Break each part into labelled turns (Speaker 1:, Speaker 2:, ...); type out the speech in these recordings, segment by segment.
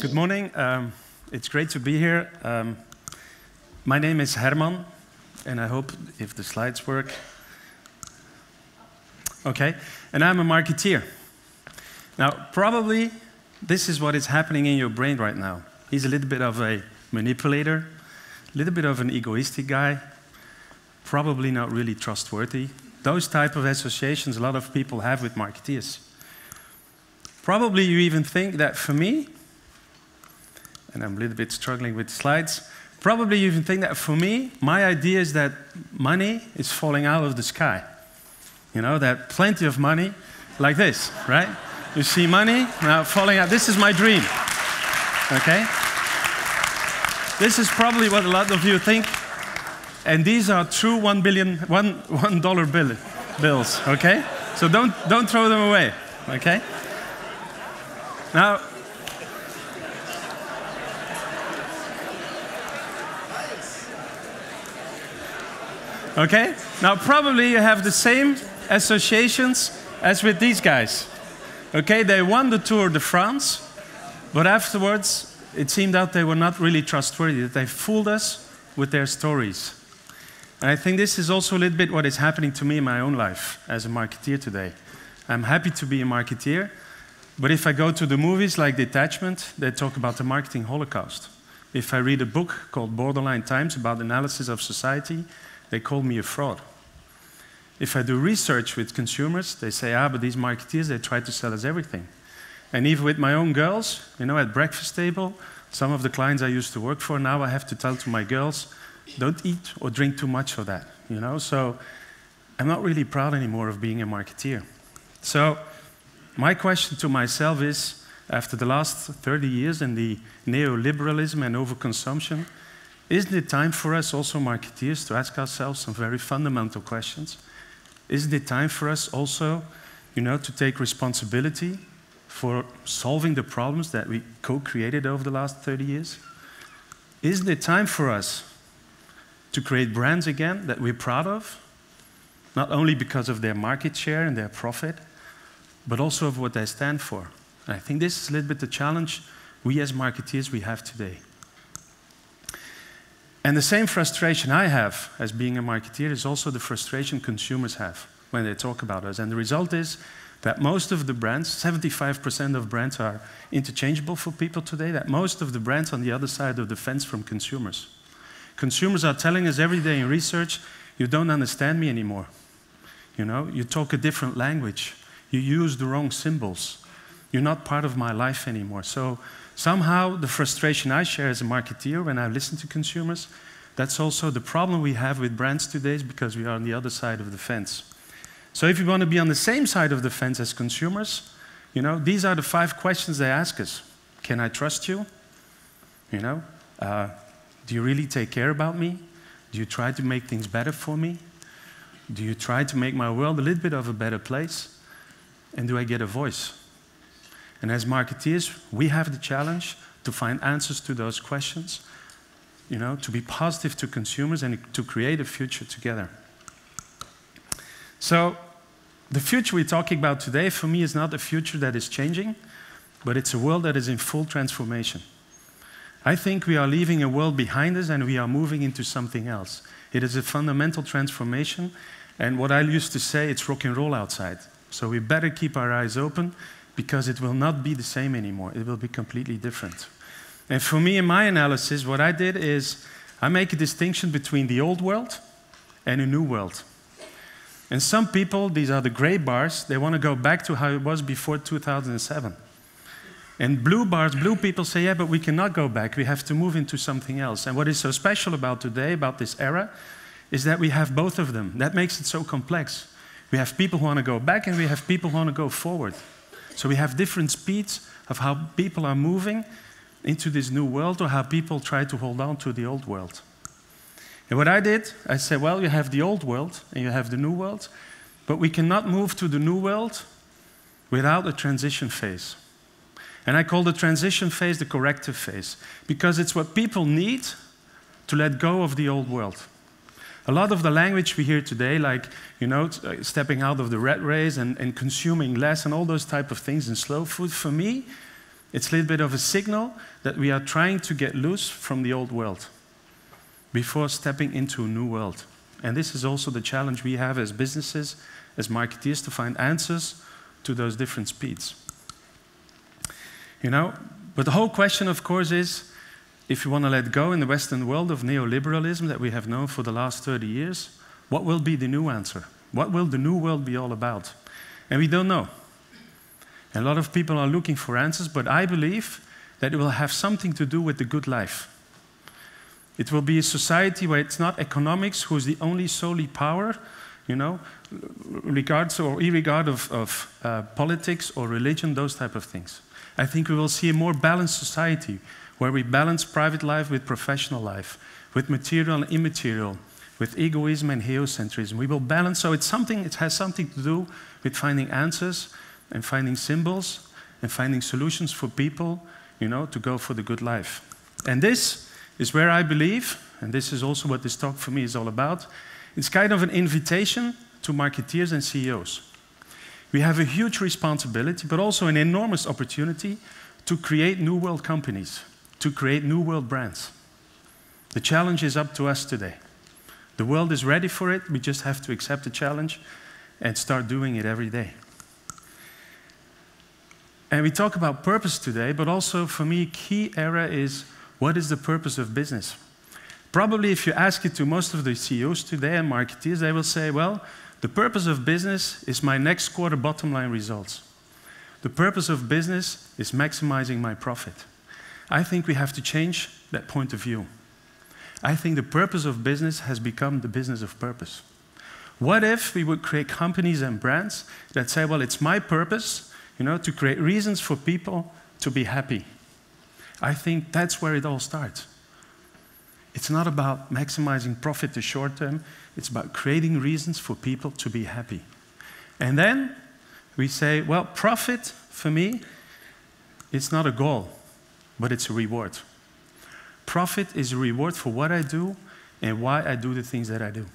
Speaker 1: Good morning. It's great to be here. My name is Herman, and I hope if the slides work. Okay, and I'm a marketeer. Now, probably this is what is happening in your brain right now. He's a little bit of a manipulator, a little bit of an egoistic guy, probably not really trustworthy. Those type of associations a lot of people have with marketeers. Probably you even think that for me, and I'm a little bit struggling with slides, probably you even think that for me, my idea is that money is falling out of the sky. You know, that plenty of money, like this, right? You see money now falling out. This is my dream, okay? This is probably what a lot of you think. And these are true $1 bills, okay? So don't throw them away, okay? Now, okay? Now, probably you have the same associations as with these guys. Okay, they won the Tour de France, but afterwards, it seemed that they were not really trustworthy, that they fooled us with their stories. And I think this is also a little bit what is happening to me in my own life as a marketeer today. I'm happy to be a marketeer, but if I go to the movies like Detachment, they talk about the marketing holocaust. If I read a book called Borderline Times about analysis of society, they call me a fraud. If I do research with consumers, they say, but these marketeers, they try to sell us everything. And even with my own girls, you know, at breakfast table, some of the clients I used to work for, now I have to tell to my girls, don't eat or drink too much of that, you know? So I'm not really proud anymore of being a marketeer. So my question to myself is, after the last 30 years in the neoliberalism and overconsumption, isn't it time for us also marketeers to ask ourselves some very fundamental questions? Isn't it time for us also, you know, to take responsibility for solving the problems that we co-created over the last 30 years? Isn't it time for us to create brands again that we're proud of, not only because of their market share and their profit, but also of what they stand for? And I think this is a little bit the challenge we as marketeers we have today. And the same frustration I have as being a marketeer is also the frustration consumers have when they talk about us. And the result is that most of the brands, 75% of brands are interchangeable for people today, that most of the brands on the other side of the fence from consumers. Consumers are telling us every day in research, you don't understand me anymore. You know, you talk a different language. You use the wrong symbols. You're not part of my life anymore. So somehow the frustration I share as a marketeer when I listen to consumers, that's also the problem we have with brands today is because we are on the other side of the fence. So if you want to be on the same side of the fence as consumers, you know, these are the 5 questions they ask us. Can I trust you? You know, do you really take care about me? Do you try to make things better for me? Do you try to make my world a little bit of a better place? And do I get a voice? And as marketeers, we have the challenge to find answers to those questions, you know, to be positive to consumers and to create a future together. So the future we're talking about today, for me, is not a future that is changing, but it's a world that is in full transformation. I think we are leaving a world behind us and we are moving into something else. It is a fundamental transformation, and what I used to say, it's rock and roll outside. So we better keep our eyes open, because it will not be the same anymore. It will be completely different. And for me, in my analysis, what I did is I make a distinction between the old world and a new world. And some people, these are the gray bars, they want to go back to how it was before 2007. And blue bars, blue people say, yeah, but we cannot go back. We have to move into something else. And what is so special about today, about this era, is that we have both of them. That makes it so complex. We have people who want to go back and we have people who want to go forward. So we have different speeds of how people are moving into this new world or how people try to hold on to the old world. And what I did, I said, well, you have the old world and you have the new world, but we cannot move to the new world without a transition phase. And I call the transition phase the corrective phase, because it's what people need to let go of the old world. A lot of the language we hear today, like, you know, stepping out of the rat race and consuming less and all those type of things and slow food, for me, It's a little bit of a signal that we are trying to get loose from the old world before stepping into a new world. And this is also the challenge we have as businesses, as marketeers, to find answers to those different speeds. You know, but the whole question, of course, is if you want to let go in the Western world of neoliberalism that we have known for the last 30 years, what will be the new answer? What will the new world be all about? And we don't know. A lot of people are looking for answers, but I believe that it will have something to do with the good life. It will be a society where it's not economics who's the only solely power, you know, regardless or irregardless of politics or religion, those type of things. I think we will see a more balanced society where we balance private life with professional life, with material and immaterial, with egoism and geocentrism. We will balance, so it's something, it has something to do with finding answers and finding symbols and finding solutions for people, you know, to go for the good life. And this is where I believe, and this is also what this talk for me is all about, it's kind of an invitation to marketeers and CEOs. We have a huge responsibility, but also an enormous opportunity to create new world companies, to create new world brands. The challenge is up to us today. The world is ready for it, we just have to accept the challenge and start doing it every day. And we talk about purpose today, but also for me, key area is what is the purpose of business? Probably if you ask it to most of the CEOs today and marketeers, they will say, well, the purpose of business is my next quarter bottom line results. The purpose of business is maximizing my profit. I think we have to change that point of view. I think the purpose of business has become the business of purpose. What if we would create companies and brands that say, well, it's my purpose, you know, to create reasons for people to be happy. I think that's where it all starts. It's not about maximizing profit the short term, it's about creating reasons for people to be happy. And then we say, well, profit for me, it's not a goal, but it's a reward. Profit is a reward for what I do and why I do the things that I do.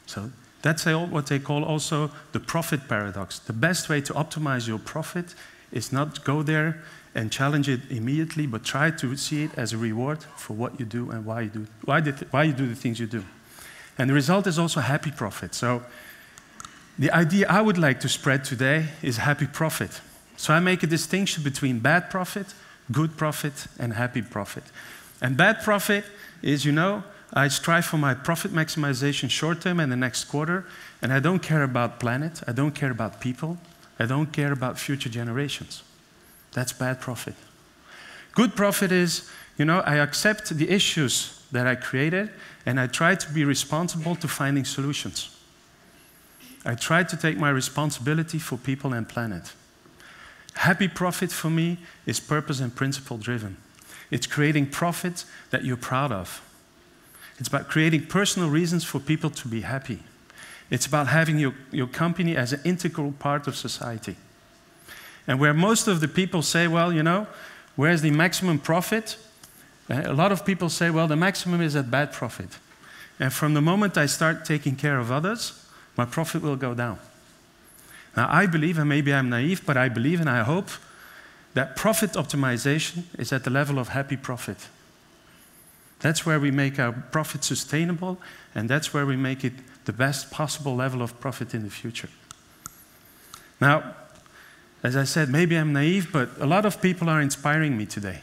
Speaker 1: So that's what they call also the profit paradox. The best way to optimize your profit is not go there and challenge it immediately, but try to see it as a reward for what you do and why you do the things you do. And the result is also happy profit. So the idea I would like to spread today is happy profit. So I make a distinction between bad profit, good profit, and happy profit. And bad profit is, you know, I strive for my profit maximization short term and the next quarter, and I don't care about planet, I don't care about people, I don't care about future generations. That's bad profit. Good profit is, you know, I accept the issues that I created and I try to be responsible to finding solutions. I try to take my responsibility for people and planet. Happy profit for me is purpose and principle driven. It's creating profit that you're proud of. It's about creating personal reasons for people to be happy. It's about having your company as an integral part of society. And where most of the people say, well, you know, where's the maximum profit? A lot of people say, well, the maximum is at bad profit. And from the moment I start taking care of others, my profit will go down. Now, I believe, and maybe I'm naive, but I believe and I hope that profit optimization is at the level of happy profit. That's where we make our profit sustainable, and that's where we make it the best possible level of profit in the future. Now, as I said, maybe I'm naive, but a lot of people are inspiring me today.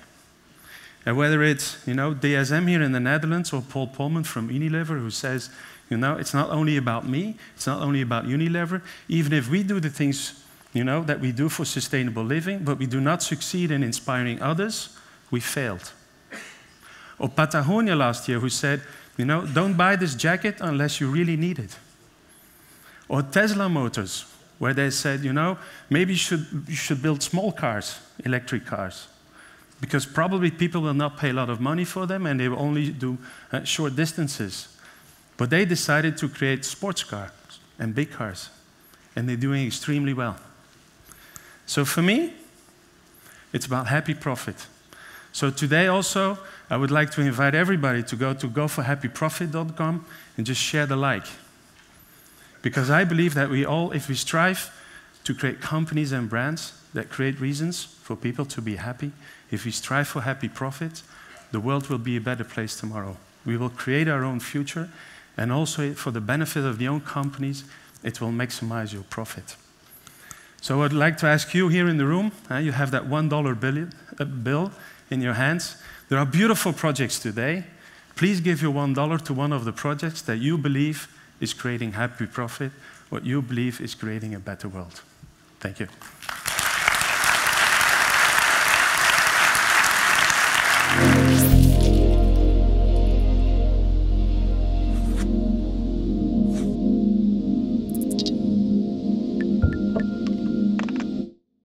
Speaker 1: And whether it's, you know, DSM here in the Netherlands or Paul Polman from Unilever who says, you know, it's not only about me, it's not only about Unilever. Even if we do the things, you know, that we do for sustainable living, but we do not succeed in inspiring others, we failed. Or Patagonia last year who said, you know, don't buy this jacket unless you really need it. Or Tesla Motors, where they said, you know, maybe you should build small cars, electric cars, because probably people will not pay a lot of money for them and they will only do short distances. But they decided to create sports cars and big cars, and they're doing extremely well. So for me, it's about happy profit. So today also, I would like to invite everybody to go to goforhappyprofit.com and just share the like. Because I believe that we all, if we strive to create companies and brands that create reasons for people to be happy, if we strive for happy profit, the world will be a better place tomorrow. We will create our own future, and also for the benefit of the own companies, it will maximize your profit. So I'd like to ask you here in the room, you have that $1 bill in your hands. There are beautiful projects today. Please give your $1 to one of the projects that you believe is creating happy profit, what you believe is creating a better world. Thank you.